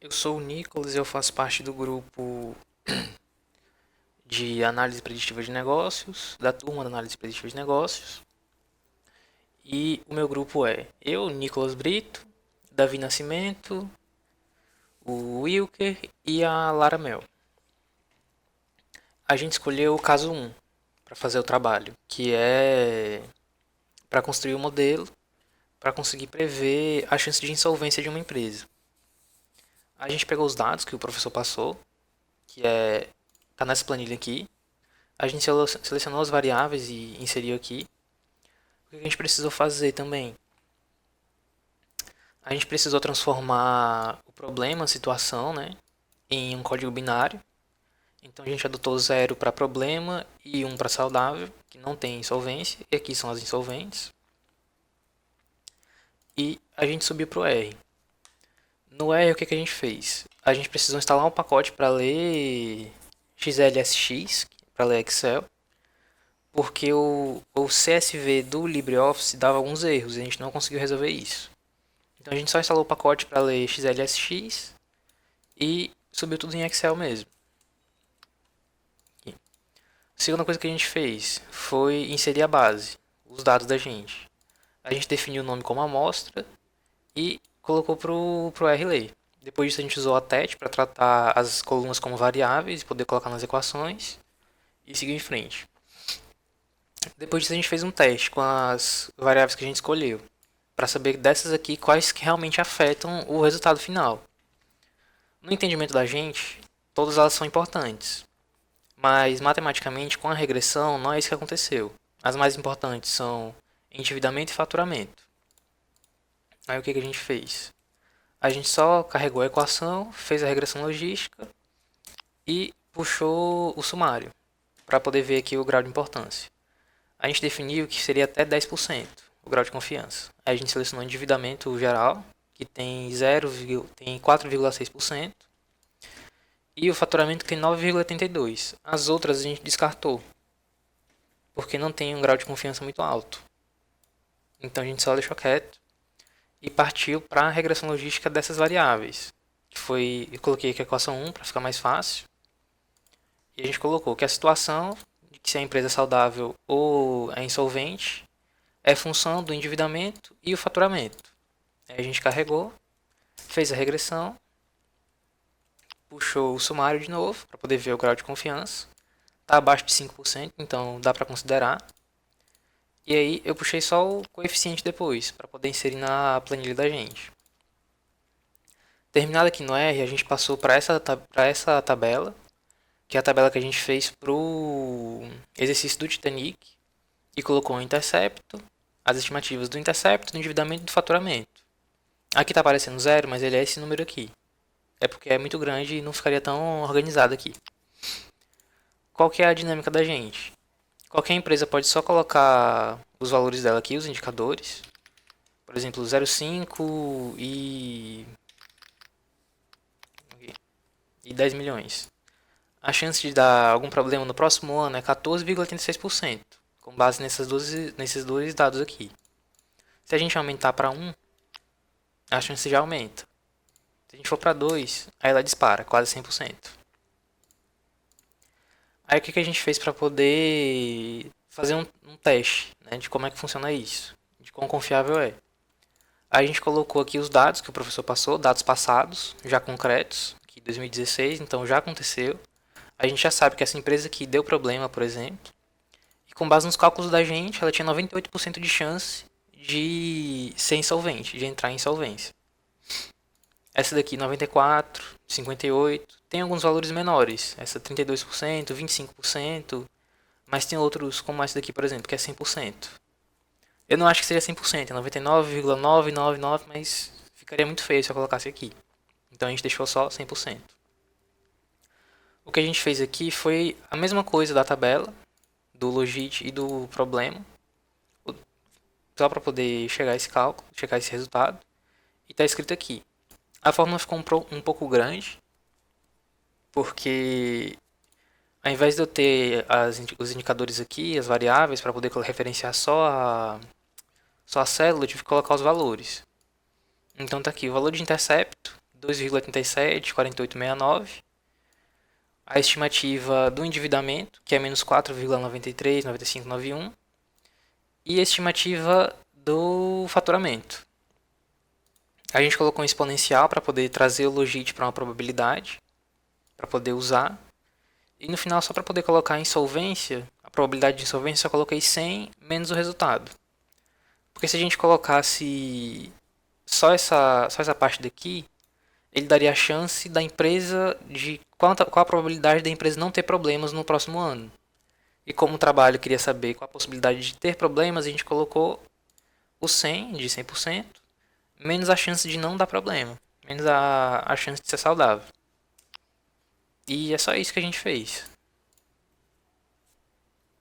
Eu sou o Nicolas e eu faço parte do grupo de análise preditiva de negócios, da turma de análise preditiva de negócios. E o meu grupo é eu, Nicolas Brito, Davi Nascimento, o Wilker e a Lara Mel. A gente escolheu o caso um para fazer o trabalho, que é para construir o modelo, para conseguir prever a chance de insolvência de uma empresa. A gente pegou os dados que o professor passou, que tá nessa planilha aqui. A gente selecionou as variáveis e inseriu aqui. O que a gente precisou fazer também? A gente precisou transformar o problema, a situação, né, em um código binário. Então a gente adotou 0 para problema e 1 para saudável, que não tem insolvência, e aqui são as insolventes. E a gente subiu para o R. No R, o que a gente fez? A gente precisou instalar um pacote para ler XLSX, para ler Excel, porque o CSV do LibreOffice dava alguns erros e a gente não conseguiu resolver isso. Então a gente só instalou o pacote para ler XLSX e subiu tudo em Excel mesmo. A segunda coisa que a gente fez foi inserir a base, os dados da gente. A gente definiu o nome como amostra e colocou pro RLay. Depois disso a gente usou a TET para tratar as colunas como variáveis e poder colocar nas equações e seguir em frente. Depois disso a gente fez um teste com as variáveis que a gente escolheu, para saber dessas aqui quais que realmente afetam o resultado final. No entendimento da gente, todas elas são importantes, mas matematicamente com a regressão não é isso que aconteceu. As mais importantes são endividamento e faturamento. Aí o que a gente fez? A gente só carregou a equação, fez a regressão logística e puxou o sumário para poder ver aqui o grau de importância. A gente definiu que seria até 10% o grau de confiança. Aí a gente selecionou o endividamento geral, que tem 4,6%, e o faturamento que tem 9,82%. As outras a gente descartou, porque não tem um grau de confiança muito alto. Então a gente só deixou quieto e partiu para a regressão logística dessas variáveis. Que foi, eu coloquei aqui a equação 1 para ficar mais fácil. E a gente colocou que a situação de que se a empresa é saudável ou é insolvente é função do endividamento e o faturamento. Aí a gente carregou, fez a regressão, puxou o sumário de novo para poder ver o grau de confiança. Está abaixo de 5%, então dá para considerar. E aí eu puxei só o coeficiente depois, para poder inserir na planilha da gente. Terminado aqui no R, a gente passou para essa tabela, que é a tabela que a gente fez para o exercício do Titanic, e colocou o intercepto, as estimativas do intercepto, do endividamento e do faturamento. Aqui está aparecendo 0, mas ele é esse número aqui. É porque é muito grande e não ficaria tão organizado aqui. Qual que é a dinâmica da gente? Qualquer empresa pode só colocar os valores dela aqui, os indicadores. Por exemplo, 0,5 e 10 milhões. A chance de dar algum problema no próximo ano é 14,86%, com base nesses dois dados aqui. Se a gente aumentar para 1, a chance já aumenta. Se a gente for para 2, aí ela dispara, quase 100%. Aí o que a gente fez para poder fazer um teste, né, de como é que funciona isso, de quão confiável é. A gente colocou aqui os dados que o professor passou, dados passados, já concretos, que 2016, então já aconteceu. A gente já sabe que essa empresa aqui deu problema, por exemplo. E com base nos cálculos da gente, ela tinha 98% de chance de ser insolvente, de entrar em insolvência. Essa daqui 94, 58, tem alguns valores menores, essa 32%, 25%, mas tem outros como essa daqui, por exemplo, que é 100%. Eu não acho que seja 100%, é 99,999, mas ficaria muito feio se eu colocasse aqui. Então a gente deixou só 100%. O que a gente fez aqui foi a mesma coisa da tabela, do logit e do problema, só para poder chegar a esse cálculo, chegar a esse resultado. E está escrito aqui. A fórmula ficou um pouco grande, porque ao invés de eu ter os indicadores aqui, as variáveis, para poder referenciar só a célula, eu tive que colocar os valores. Então tá aqui o valor de intercepto 2,87, 48,69. A estimativa do endividamento, que é menos 4,93, 95,91. E a estimativa do faturamento. A gente colocou um exponencial para poder trazer o logit para uma probabilidade, para poder usar. E no final, só para poder colocar a insolvência, a probabilidade de insolvência, eu só coloquei 100 menos o resultado. Porque se a gente colocasse só essa parte daqui, ele daria a chance da empresa de qual a probabilidade da empresa não ter problemas no próximo ano. E como o trabalho queria saber qual a possibilidade de ter problemas, a gente colocou o 100 de 100%, menos a chance de não dar problema, menos a chance de ser saudável. E é só isso que a gente fez.